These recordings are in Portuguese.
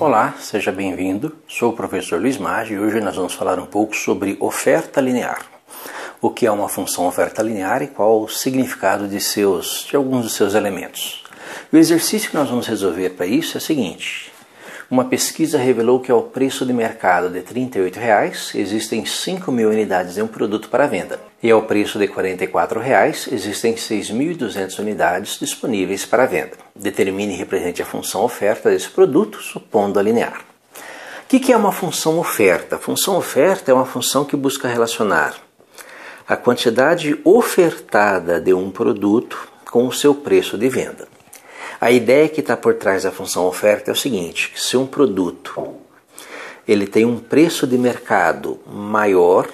Olá, seja bem-vindo. Sou o professor Luiz Maggi e hoje nós vamos falar um pouco sobre oferta linear. O que é uma função oferta linear e qual o significado de alguns dos seus elementos. O exercício que nós vamos resolver para isso é o seguinte. Uma pesquisa revelou que ao preço de mercado de R$ 38,00 existem 5.000 unidades de um produto para venda. E ao preço de R$ 44,00 existem 6.200 unidades disponíveis para venda. Determine e represente a função oferta desse produto, supondo a linear. O que é uma função oferta? A função oferta é uma função que busca relacionar a quantidade ofertada de um produto com o seu preço de venda. A ideia que está por trás da função oferta é o seguinte, que se um produto ele tem um preço de mercado maior,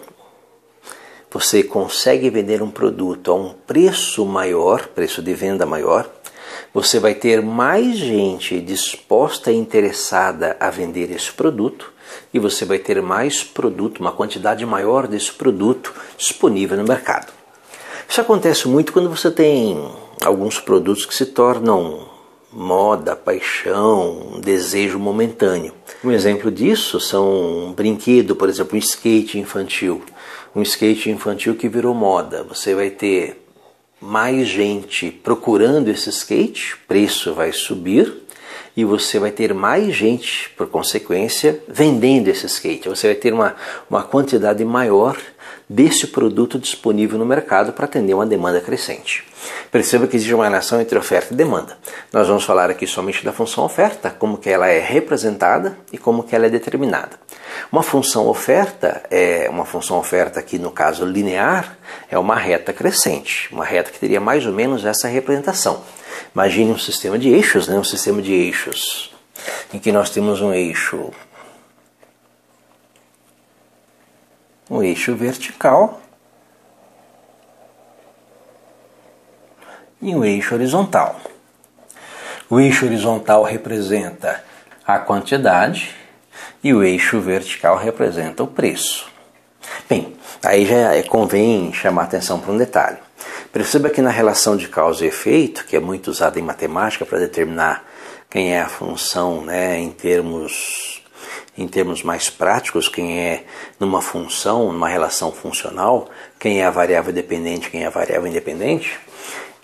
você consegue vender um produto a um preço maior, preço de venda maior, você vai ter mais gente disposta e interessada a vender esse produto e você vai ter mais produto, uma quantidade maior desse produto disponível no mercado. Isso acontece muito quando você tem alguns produtos que se tornam moda, paixão, um desejo momentâneo. Um exemplo disso são um brinquedo, por exemplo, um skate infantil. Um skate infantil que virou moda. Você vai ter mais gente procurando esse skate, o preço vai subir e você vai ter mais gente, por consequência, vendendo esse skate. Você vai ter uma quantidade maior desse produto disponível no mercado para atender uma demanda crescente. Perceba que existe uma relação entre oferta e demanda. Nós vamos falar aqui somente da função oferta, como que ela é representada e como que ela é determinada. Uma função oferta aqui no caso linear, é uma reta crescente, uma reta que teria mais ou menos essa representação. Imagine um sistema de eixos, um sistema de eixos, em que nós temos um eixo vertical e um eixo horizontal. O eixo horizontal representa a quantidade e o eixo vertical representa o preço. Bem, aí já convém chamar atenção para um detalhe. Perceba que na relação de causa e efeito, que é muito usada em matemática para determinar quem é a função, em termos mais práticos, quem é numa função, numa relação funcional, quem é a variável dependente, quem é a variável independente.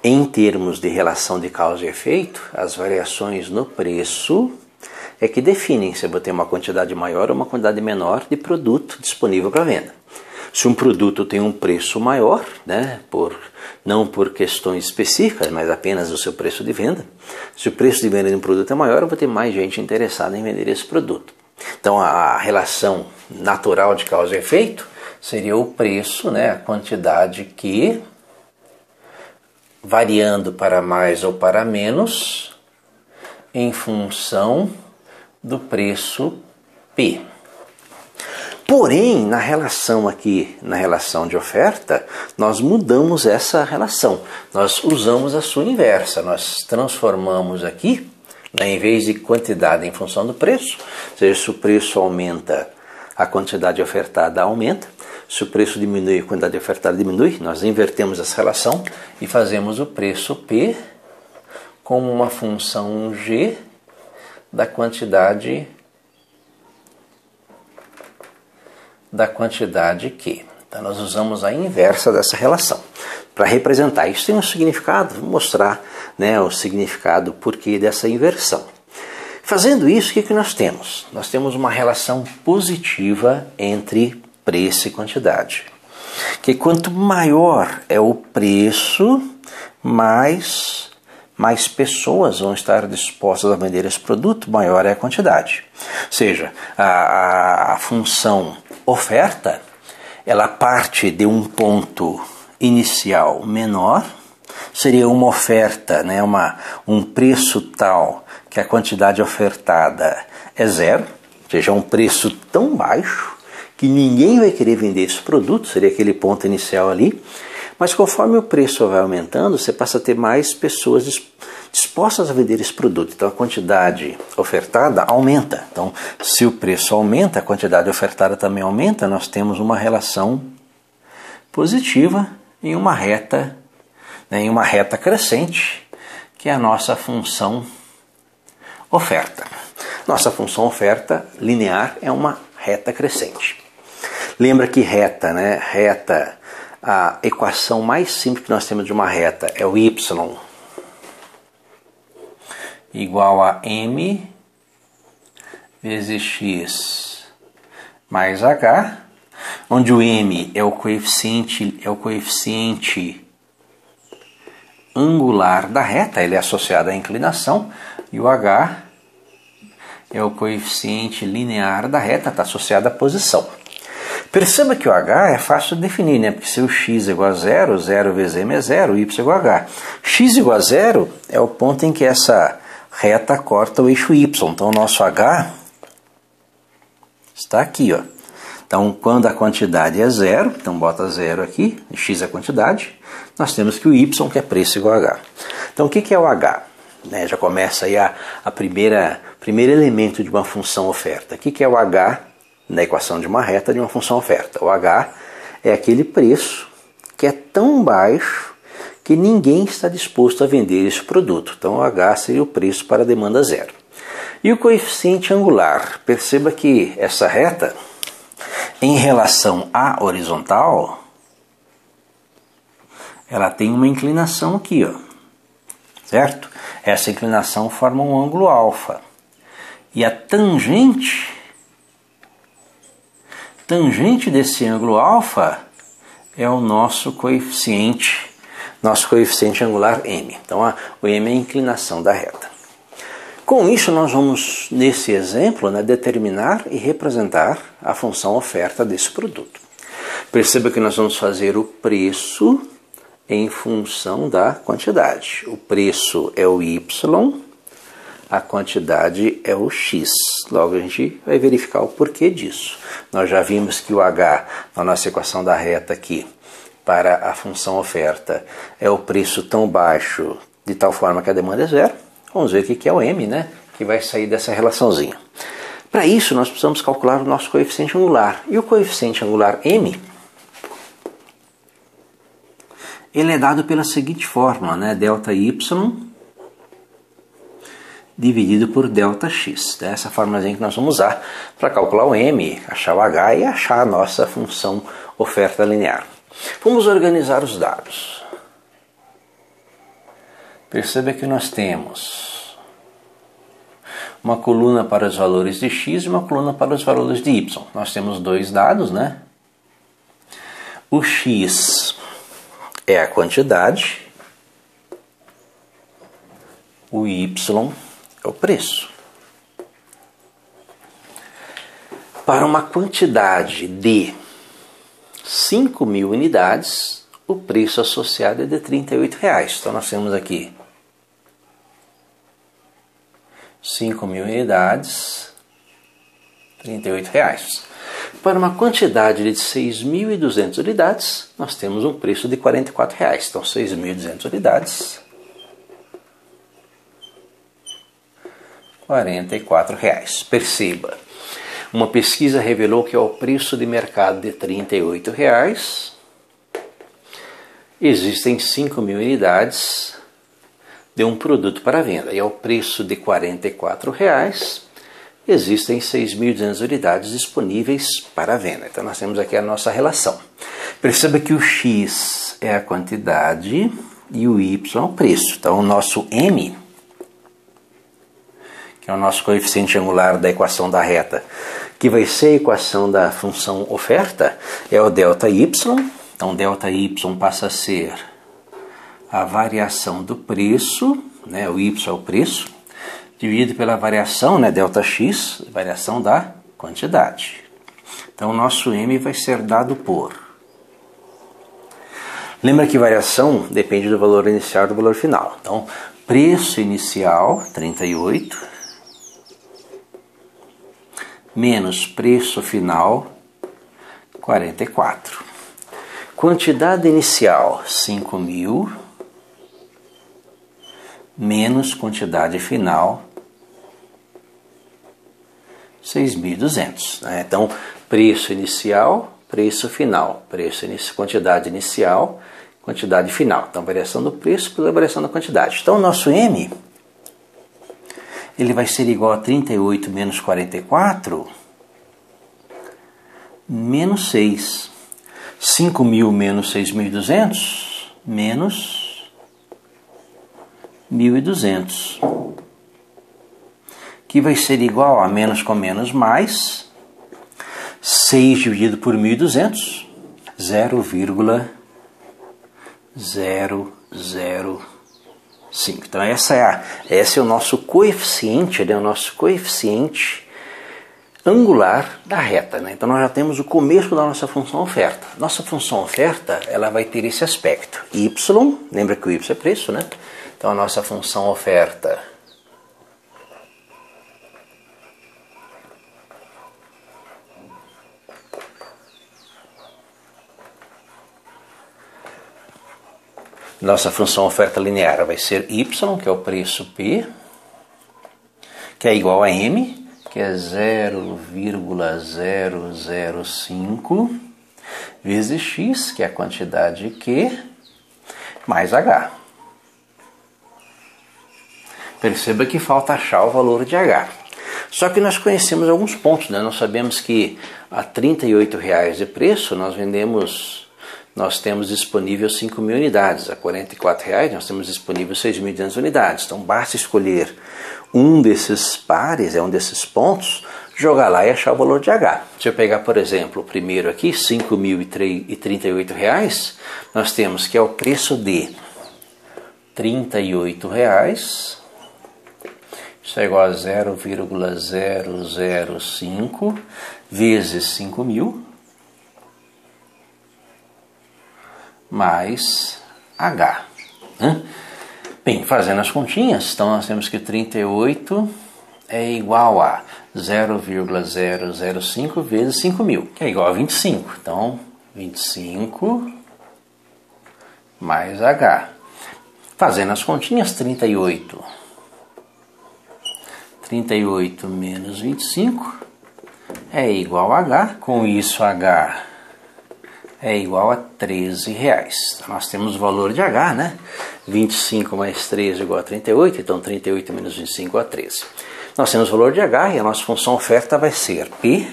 Em termos de relação de causa e efeito, as variações no preço é que definem se eu vou ter uma quantidade maior ou uma quantidade menor de produto disponível para venda. Se um produto tem um preço maior, não por questões específicas, mas apenas o seu preço de venda, se o preço de venda de um produto é maior, eu vou ter mais gente interessada em vender esse produto. Então a relação natural de causa e efeito seria o preço, a quantidade que, variando para mais ou para menos, em função do preço P. Porém, na relação de oferta, nós mudamos essa relação. Nós usamos a sua inversa. Nós transformamos aqui, em vez de quantidade em função do preço, ou seja, se o preço aumenta, a quantidade ofertada aumenta. Se o preço diminui, a quantidade ofertada diminui. Nós invertemos essa relação e fazemos o preço P como uma função G da quantidade Q. Então nós usamos a inversa dessa relação para representar. Isso tem um significado, vou mostrar o significado, o porquê dessa inversão. Fazendo isso, o que nós temos? Nós temos uma relação positiva entre preço e quantidade. Que quanto maior é o preço, mais pessoas vão estar dispostas a vender esse produto, maior é a quantidade. Ou seja, a função oferta, ela parte de um ponto inicial menor, seria uma oferta, um preço tal que a quantidade ofertada é zero, ou seja, um preço tão baixo que ninguém vai querer vender esse produto, seria aquele ponto inicial ali, mas conforme o preço vai aumentando, você passa a ter mais pessoas dispostas a vender esse produto. Então a quantidade ofertada aumenta. Então, se o preço aumenta, a quantidade ofertada também aumenta, nós temos uma relação positiva em uma reta, né, em uma reta crescente, que é a nossa função oferta. Nossa função oferta linear é uma reta crescente. Lembra que reta, né? Reta, a equação mais simples que nós temos de uma reta é o y igual a m vezes x mais h, onde o m é o coeficiente angular da reta, ele é associado à inclinação, e o h é o coeficiente linear da reta, está associado à posição. Perceba que o h é fácil de definir, né? Porque se o x é igual a 0, 0 vezes m é 0, y é igual a h. X igual a 0 é o ponto em que essa reta corta o eixo y. Então o nosso h está aqui, ó. Então quando a quantidade é 0, então bota 0 aqui, x é a quantidade, nós temos que o y, que é preço, igual a h. Então o que é o h? Já começa aí a primeiro elemento de uma função oferta. O que é o h na equação de uma reta de uma função oferta? O h é aquele preço que é tão baixo que ninguém está disposto a vender esse produto. Então o h seria o preço para a demanda zero. E o coeficiente angular? Perceba que essa reta, em relação à horizontal, ela tem uma inclinação aqui, ó, certo? Essa inclinação forma um ângulo alfa. E a tangente desse ângulo alfa é o nosso coeficiente angular m. Então o m é a inclinação da reta. Com isso nós vamos, nesse exemplo, determinar e representar a função oferta desse produto. Perceba que nós vamos fazer o preço em função da quantidade. O preço é o y, a quantidade é o x. Logo a gente vai verificar o porquê disso. Nós já vimos que o h, na nossa equação da reta aqui, para a função oferta, é o preço tão baixo de tal forma que a demanda é zero. Vamos ver o que é o m, né? Que vai sair dessa relaçãozinha. Para isso nós precisamos calcular o nosso coeficiente angular. E o coeficiente angular m, ele é dado pela seguinte fórmula, né? Delta y dividido por delta x. Essa fórmulazinha que nós vamos usar para calcular o m, achar o h e achar a nossa função oferta linear. Vamos organizar os dados. Perceba que nós temos uma coluna para os valores de x e uma coluna para os valores de y. Nós temos dois dados, né? O x é a quantidade, o y é o preço. Para uma quantidade de 5.000 unidades, o preço associado é de R$ 38,00. Então nós temos aqui 5.000 unidades, R$ 38,00. Para uma quantidade de 6.200 unidades, nós temos um preço de R$ 44,00. Então 6.200 unidades, R$ 44,00. Perceba, uma pesquisa revelou que ao preço de mercado de R$ 38,00, existem 5.000 unidades de um produto para venda. E ao preço de R$ 44,00, existem 6.200 unidades disponíveis para venda. Então nós temos aqui a nossa relação. Perceba que o x é a quantidade e o y é o preço. Então o nosso m, que é o nosso coeficiente angular da equação da reta, que vai ser a equação da função oferta, é o ΔY. Então ΔY passa a ser a variação do preço, né? O y é o preço, dividido pela variação, né, ΔX, variação da quantidade. Então o nosso m vai ser dado por... Lembra que variação depende do valor inicial e do valor final. Então preço inicial, 38, menos preço final, 44. Quantidade inicial, 5.000, menos quantidade final, 6.200. Então, preço inicial, preço final. Quantidade inicial, quantidade final. Então, variação do preço pela variação da quantidade. Então, o nosso M, ele vai ser igual a 38 menos 44, menos 6. 5.000 menos 6.200, menos 1.200. Que vai ser igual a menos com menos mais 6 dividido por 1.200, 0,005. Então esse é o nosso coeficiente, né? O nosso coeficiente angular da reta, né? Então nós já temos o começo da nossa função oferta. Nossa função oferta, ela vai ter esse aspecto. Y, lembra que o Y é preço, né? Então a nossa função oferta linear vai ser Y, que é o preço P, que é igual a M, que é 0,005 vezes X, que é a quantidade Q, mais H. Perceba que falta achar o valor de H. Só que nós conhecemos alguns pontos, né? Nós sabemos que a R$ 38,00 de preço nós temos disponível 5.000 unidades. A R$ 44,00 nós temos disponível 6.200 unidades. Então basta escolher um desses pares, um desses pontos, jogar lá e achar o valor de H. Se eu pegar, por exemplo, o primeiro aqui, R$ 5.038, nós temos que é o preço de R$ 38,00. Isso é igual a 0,005 vezes 5.000 mais H. Bem, fazendo as continhas, então nós temos que 38 é igual a 0,005 vezes 5.000, que é igual a 25. Então, 25 mais H. Fazendo as continhas, 38 menos 25 é igual a H. Com isso, H é igual a R$ 13,00. Então, nós temos o valor de H, né? 25 mais 13 igual a 38, então 38 menos 25 igual a 13. Nós temos o valor de H e a nossa função oferta vai ser P,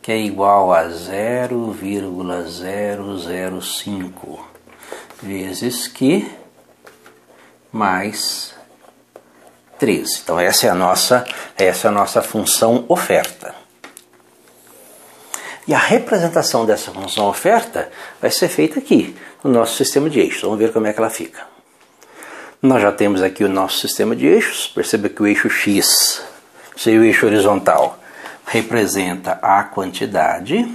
que é igual a 0,005 vezes Q mais 13. Então essa é a nossa função oferta. E a representação dessa função oferta vai ser feita aqui, no nosso sistema de eixos. Vamos ver como é que ela fica. Nós já temos aqui o nosso sistema de eixos. Perceba que o eixo X, seria o eixo horizontal, representa a quantidade.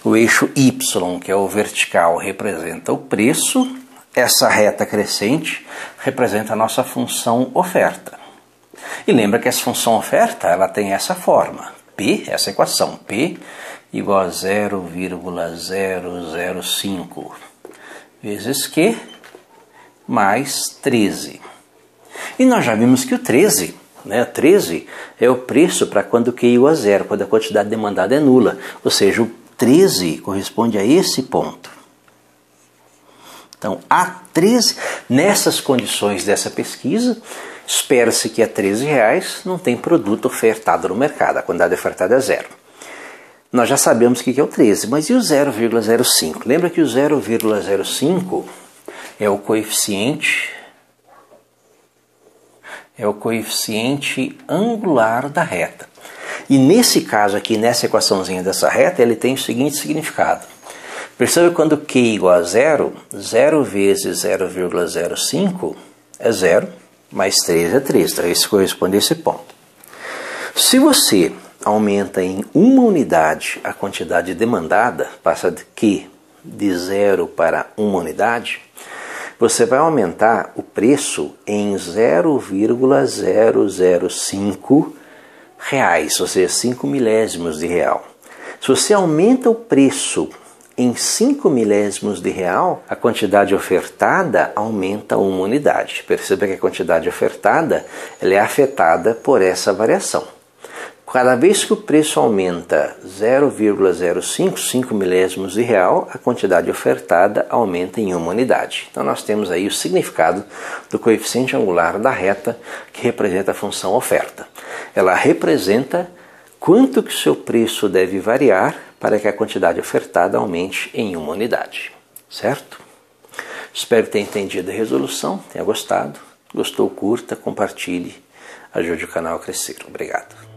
O eixo Y, que é o vertical, representa o preço. Essa reta crescente representa a nossa função oferta. E lembra que essa função oferta ela tem essa forma. P, essa equação, P igual a 0,005 vezes Q mais 13. E nós já vimos que o 13, né, 13 é o preço para quando Q igual a zero, quando a quantidade demandada é nula. Ou seja, o 13 corresponde a esse ponto. Então, a 13, nessas condições dessa pesquisa, espera-se que a R$ 13,00 não tem produto ofertado no mercado, a quantidade ofertada é zero. Nós já sabemos o que é o 13, mas e o 0,05? Lembra que o 0,05 é o coeficiente angular da reta. E nesse caso aqui, nessa equaçãozinha dessa reta, ele tem o seguinte significado. Perceba que quando Q igual a zero, 0 vezes 0,05 é 0, mais 3 é 3. Então isso corresponde a esse ponto. Se você aumenta em uma unidade a quantidade demandada, passa de Q de 0 para 1 unidade, você vai aumentar o preço em 0,005 reais, ou seja, 5 milésimos de real. Se você aumenta o preço em 5 milésimos de real, a quantidade ofertada aumenta uma unidade. Perceba que a quantidade ofertada ela é afetada por essa variação. Cada vez que o preço aumenta 0,055 milésimos de real, a quantidade ofertada aumenta em 1 unidade. Então nós temos aí o significado do coeficiente angular da reta, que representa a função oferta. Ela representa quanto que o seu preço deve variar para que a quantidade ofertada aumente em 1 unidade. Certo? Espero que tenha entendido a resolução, tenha gostado. Gostou, curta, compartilhe, ajude o canal a crescer. Obrigado.